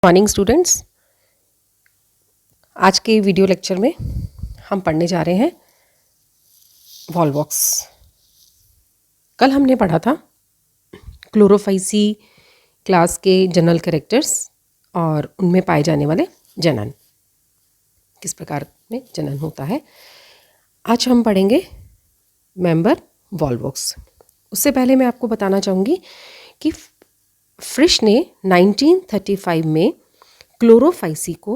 Morning students, आज के video lecture में हम पढ़ने जा रहे हैं वॉल्वॉक्स। कल हमने पढ़ा था क्लोरोफाइसी क्लास के जनरल कैरेक्टर्स और उनमें पाए जाने वाले जनन, किस प्रकार में जनन होता है। आज हम पढ़ेंगे मेंबर वॉल्वॉक्स। उससे पहले मैं आपको बताना चाहूँगी कि फ्रिश ने 1935 में क्लोरोफाइसी को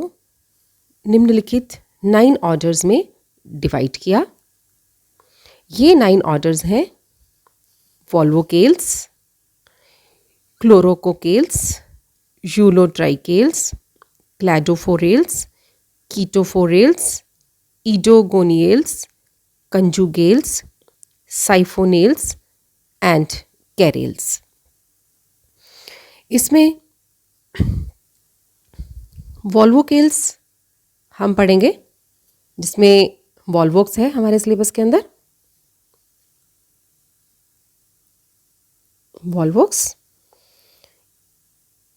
निम्नलिखित 9 ऑर्डर्स में डिवाइड किया। ये 9 ऑर्डर्स हैं वॉल्वोकेल्स, क्लोरोकोकेल्स, यूलोट्राइकेल्स, क्लैडोफोरेल्स, कीटोफोरेल्स, ईडोगोनियल्स, कंजुगेल्स, साइफोनेल्स एंड कैरेल्स। इसमें वॉल्वोकेल्स हम पढ़ेंगे, जिसमें वॉल्वॉक्स है हमारे सिलेबस के अंदर। वॉल्वॉक्स।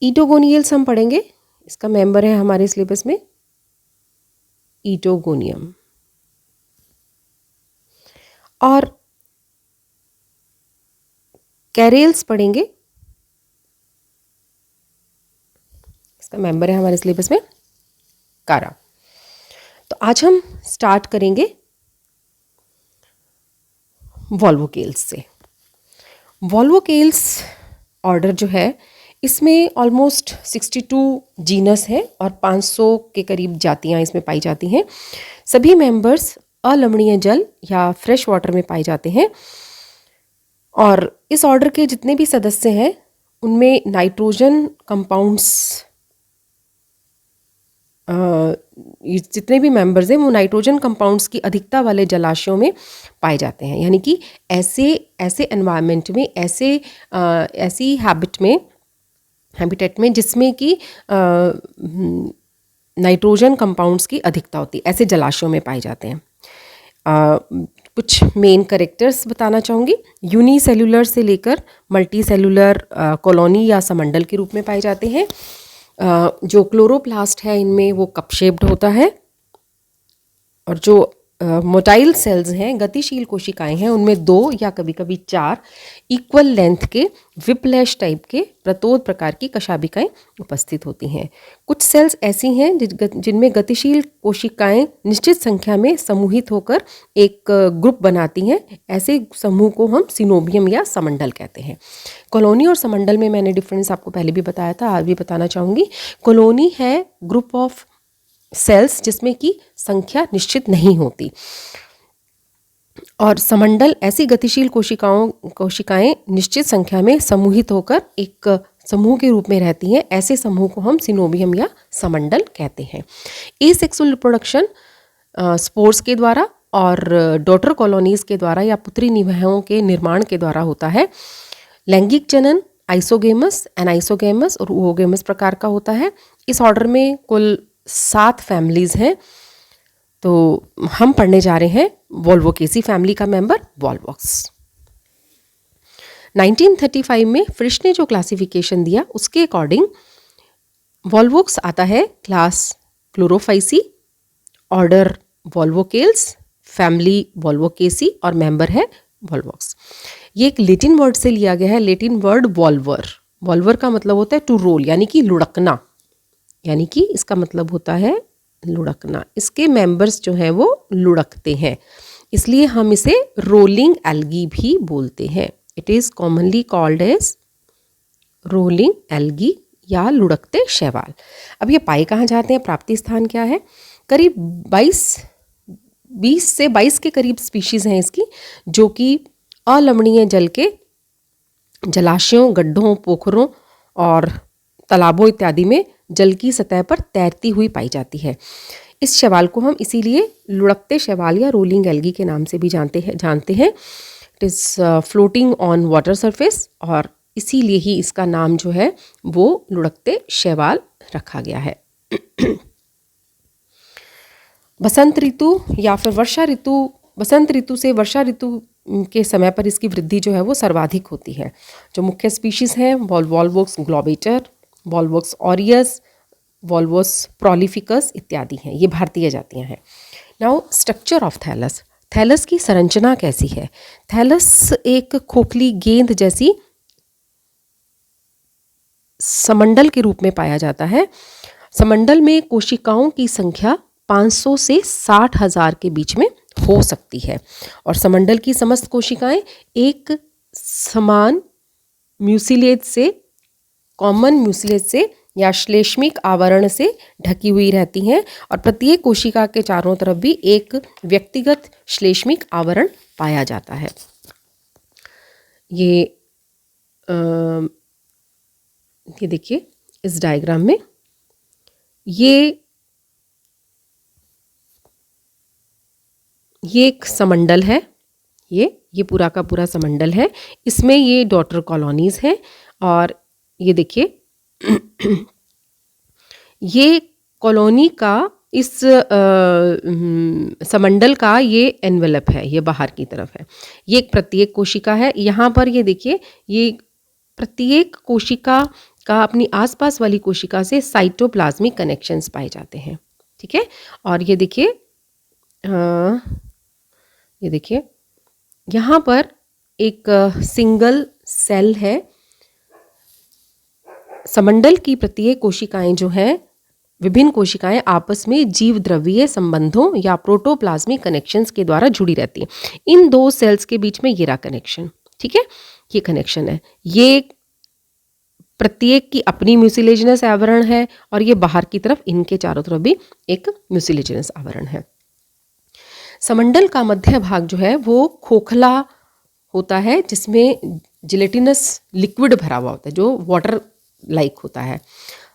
ईटोगोनियल्स हम पढ़ेंगे, इसका मेंबर है हमारे सिलेबस में ईटोगोनियम। और कैरेल्स पढ़ेंगे, इसका मेंबर है हमारे सिलेबस में कारा। तो आज हम स्टार्ट करेंगे वॉल्वोकेल्स से। वॉल्वोकेल्स ऑर्डर जो है, इसमें ऑलमोस्ट 62 जीनस है और 500 के करीब जातियां इसमें पाई जाती हैं। सभी मेंबर्स अलवणीय जल या फ्रेश वाटर में पाए जाते हैं। और इस ऑर्डर के जितने भी सदस्य हैं उनमें नाइट्रोजन कंपाउंड्स, जितने भी मेंबर्स हैं वो नाइट्रोजन कंपाउंड्स की अधिकता वाले जलाशयों में पाए जाते हैं। यानी कि ऐसे एनवायरनमेंट में, ऐसी हैबिटेट में जिसमें कि नाइट्रोजन कंपाउंड्स की अधिकता होती है, ऐसे जलाशयों में पाए जाते हैं। कुछ मेन कैरेक्टर्स बताना चाहूँगी। यूनिसेल्युलर से लेकर मल्टी सेल्युलर कॉलोनी या समंडल के रूप में पाए जाते हैं। जो क्लोरोप्लास्ट है इनमें वो कप शेप्ड होता है। और जो मोटाइल सेल्स हैं, गतिशील कोशिकाएं हैं, उनमें 2 या कभी कभी 4 इक्वल लेंथ के विप्लैश टाइप के प्रतोद प्रकार की कशाभिकाएं उपस्थित होती हैं। कुछ सेल्स ऐसी हैं जिनमें गतिशील कोशिकाएं निश्चित संख्या में समूहित होकर एक ग्रुप बनाती हैं। ऐसे समूह को हम सिनोबियम या समंडल कहते हैं। कॉलोनी और समंडल में मैंने डिफरेंस आपको पहले भी बताया था, आज भी बताना चाहूँगी। कॉलोनी है ग्रुप ऑफ सेल्स जिसमें कि संख्या निश्चित नहीं होती, और समंडल ऐसी गतिशील कोशिकाएं निश्चित संख्या में समूहित होकर एक समूह के रूप में रहती हैं। ऐसे समूह को हम सिनोबियम या समंडल कहते हैं। एसेक्सुअल रिप्रोडक्शन स्पोर्स के द्वारा और डॉटर कॉलोनीज के द्वारा या पुत्री निवाहों के निर्माण के द्वारा होता है। लैंगिक जनन आइसोगेमस, एनाइसोगेमस और ओगेमस प्रकार का होता है। इस ऑर्डर में कुल 7 फैमिलीज हैं। तो हम पढ़ने जा रहे हैं वॉल्वोकेसी फैमिली का मेंबर वॉल्वॉक्स। 1935 में फ्रिश ने जो क्लासिफिकेशन दिया उसके अकॉर्डिंग वॉल्वॉक्स आता है क्लास क्लोरोफाइसी, ऑर्डर वॉल्वोकेल्स, फैमिली वॉल्वोकेसी और मेंबर है वॉल्वॉक्स। ये एक लैटिन वर्ड से लिया गया है, लैटिन वर्ड वॉल्वर। वॉल्वर का मतलब होता है टू रोल, यानी कि लुढ़कना, यानी कि इसका मतलब होता है लुढ़कना। इसके मेंबर्स जो हैं वो लुढ़कते हैं, इसलिए हम इसे रोलिंग एल्गी भी बोलते हैं। It is commonly called as rolling algae या लुढ़कते शैवाल। अब ये पाए कहाँ जाते हैं, प्राप्ति स्थान क्या है? करीब 20 से 22 के करीब स्पीशीज़ हैं इसकी, जो कि अलवणीय जल के जलाशयों, गड्ढों, पोखरों और तालाबों इत्यादि में जल की सतह पर तैरती हुई पाई जाती है। इस शैवाल को हम इसीलिए लुढ़कते शैवाल या रोलिंग एल्गी के नाम से भी जानते हैं। It is floating on water surface, और इसीलिए ही इसका नाम जो है वो लुढ़कते शैवाल रखा गया है। बसंत ऋतु या फिर वर्षा ऋतु, बसंत ऋतु से वर्षा ऋतु के समय पर इसकी वृद्धि जो है वो सर्वाधिक होती है। जो मुख्य स्पीशीज़ हैं Volvox globator, Volvox aureus, Volvox prolificus इत्यादि हैं, ये भारतीय जातियां हैं। Now structure of thallus, thallus की संरचना कैसी है? थैलस एक खोखली गेंद जैसी समंडल के रूप में पाया जाता है। समंडल में कोशिकाओं की संख्या 500 से 60,000 के बीच में हो सकती है और समंडल की समस्त कोशिकाएं एक समान म्यूसिलेज से, कॉमन म्यूसिलेज से या श्लेष्मिक आवरण से ढकी हुई रहती हैं और प्रत्येक कोशिका के चारों तरफ भी एक व्यक्तिगत श्लेष्मिक आवरण पाया जाता है। ये देखिए इस डायग्राम में ये एक समंडल है, ये पूरा का पूरा समंडल है। इसमें ये डॉटर कॉलोनीज हैं और ये देखिए ये कॉलोनी का इस समंडल का ये एनवेलप है, ये बाहर की तरफ है। ये एक प्रत्येक कोशिका है। यहाँ पर ये देखिए ये प्रत्येक कोशिका का अपनी आसपास वाली कोशिका से साइटोप्लाज्मिक कनेक्शंस पाए जाते हैं, ठीक है। और ये देखिए यहाँ पर एक सिंगल सेल है। समंडल की प्रत्येक कोशिकाएं जो हैं, विभिन्न कोशिकाएं आपस में जीव द्रव्यीय संबंधों या प्रोटोप्लाज्मिक कनेक्शंस के द्वारा जुड़ी रहती हैं। इन दो सेल्स के बीच में ये रहा कनेक्शन, ठीक है, ये कनेक्शन है। ये प्रत्येक की अपनी म्यूसिलेजिनस आवरण है और ये बाहर की तरफ इनके चारों तरफ भी एक म्यूसिलेजिनस आवरण है। समंडल का मध्य भाग जो है वो खोखला होता है, जिसमें जिलेटिनस लिक्विड भरा हुआ होता है जो वाटर लाइक होता है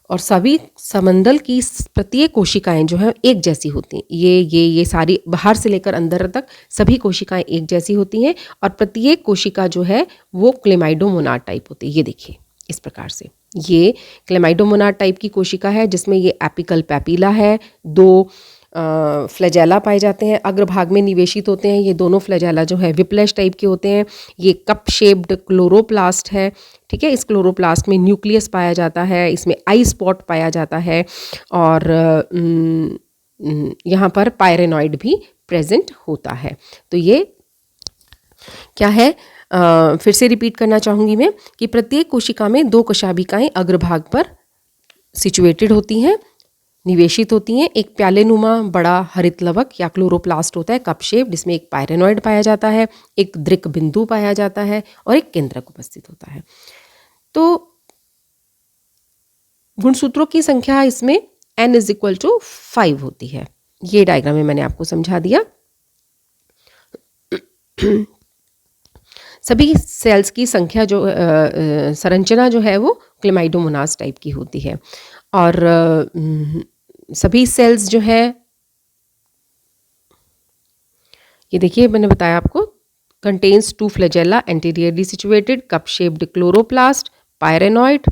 और सभी समंडल की प्रत्येक कोशिकाएं जो है एक जैसी होती हैं। ये सारी बाहर से लेकर अंदर तक सभी कोशिकाएं एक जैसी होती हैं और प्रत्येक कोशिका जो है वो क्लेमाइडोमोनाड टाइप होती है। ये देखिए इस प्रकार से ये क्लेमाइडोमोनाड टाइप की कोशिका है जिसमें ये एपिकल पैपिला है, दो फ्लैजेला पाए जाते हैं, अग्रभाग में निवेशित होते हैं। ये दोनों फ्लैजेला जो है विप्लैश टाइप के होते हैं। ये कप शेप्ड क्लोरोप्लास्ट है, ठीक है। इस क्लोरोप्लास्ट में न्यूक्लियस पाया जाता है, इसमें आई स्पॉट पाया जाता है और यहाँ पर पायरेनॉइड भी प्रेजेंट होता है। तो ये क्या है, फिर से रिपीट करना चाहूँगी मैं कि प्रत्येक कोशिका में दो कशाभिकाएं अग्रभाग पर सिचुएटेड होती हैं, निवेशित होती हैं। एक प्यालेनुमा बड़ा हरित लवक या क्लोरोप्लास्ट होता है कप शेप, जिसमें एक पायरेनॉइड पाया जाता है, एक दृक बिंदु पाया जाता है और एक केंद्रक उपस्थित होता है। तो गुणसूत्रों की संख्या इसमें n = 5 होती है। ये डायग्राम में मैंने आपको समझा दिया। सभी सेल्स की संख्या जो संरचना जो है वो क्लेमाइडोमोनास टाइप की होती है और सभी सेल्स जो है, ये देखिए मैंने बताया आपको, contains 2 flagella anteriorly situated, cup shaped chloroplast, pyrenoid.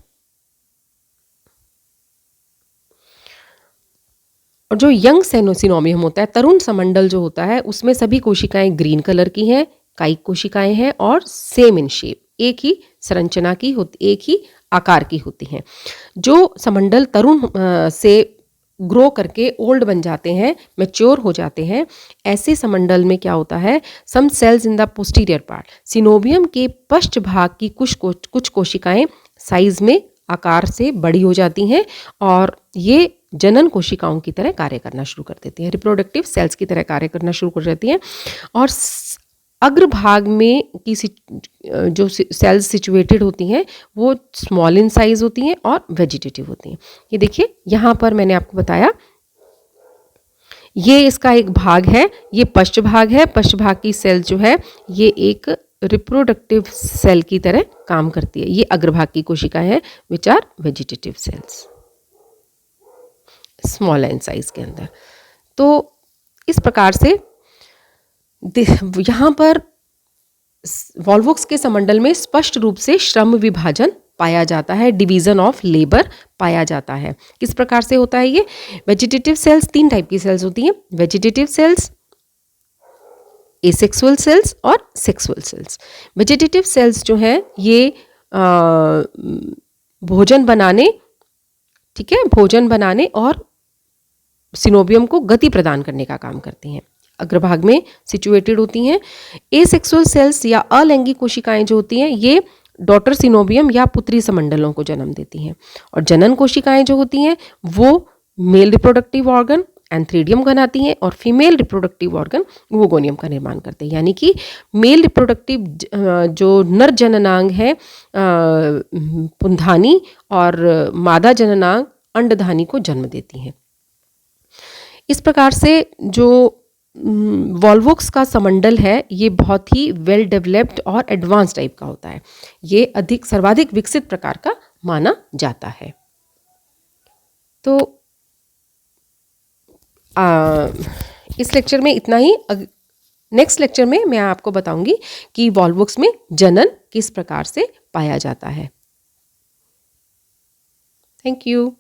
और जो यंग सेनोसिनोमियम होता है, तरुण समंडल जो होता है, उसमें सभी कोशिकाएं ग्रीन कलर की हैं, कायिक कोशिकाएं हैं और सेम इन शेप, एक ही संरचना की होती, एक ही आकार की होती हैं। जो समंडल तरुण से ग्रो करके ओल्ड बन जाते हैं, मैच्योर हो जाते हैं, ऐसे समंडल में क्या होता है, some cells in the posterior part, synovium के पश्च भाग की कुछ कोशिकाएं साइज में आकार से बड़ी हो जाती हैं और ये जनन कोशिकाओं की तरह कार्य करना शुरू कर देती हैं, रिप्रोडक्टिव सेल्स की तरह कार्य करना शुरू कर देती हैं। और अग्रभाग में की जो सेल्स सिचुएटेड होती हैं वो स्मॉल इन साइज होती हैं और वेजिटेटिव होती हैं। ये देखिए यहाँ पर मैंने आपको बताया, ये इसका एक भाग है, ये पश्च भाग है। पश्च भाग की सेल जो है ये एक रिप्रोडक्टिव सेल की तरह काम करती है। ये अग्रभाग की कोशिकाएं हैं which are vegetative cells, small in size के अंदर। तो इस प्रकार से यहाँ पर वॉल्वोक्स के समंडल में स्पष्ट रूप से श्रम विभाजन पाया जाता है, डिवीजन ऑफ लेबर पाया जाता है। किस प्रकार से होता है ये? वेजिटेटिव सेल्स 3 टाइप की सेल्स होती हैं, वेजिटेटिव सेल्स, एसेक्सुअल सेल्स और सेक्सुअल सेल्स। वेजिटेटिव सेल्स जो है ये भोजन बनाने ठीक है, भोजन बनाने और सिनोबियम को गति प्रदान करने का काम करती हैं। अग्रभाग में सिचुएटेड होती हैं। एसेक्सुअल सेल्स या अलैंगिक कोशिकाएं जो होती हैं ये डॉटर सिनोबियम या पुत्री समंडलों को जन्म देती हैं। और जनन कोशिकाएं जो होती हैं वो मेल रिप्रोडक्टिव ऑर्गन एंथ्रीडियम बनाती हैं और फीमेल रिप्रोडक्टिव ऑर्गन ओवोगोनियम का निर्माण करते हैं। यानी कि मेल रिप्रोडक्टिव जो नर जननांग है पुंधानी और मादा जननांग अंडधानी को जन्म देती हैं। इस प्रकार से जो वॉल्वोक्स का समंडल है ये बहुत ही वेल डेवलप्ड और एडवांस टाइप का होता है। ये सर्वाधिक विकसित प्रकार का माना जाता है। तो इस लेक्चर में इतना ही। नेक्स्ट लेक्चर में मैं आपको बताऊंगी कि वॉल्वोक्स में जनन किस प्रकार से पाया जाता है। Thank you.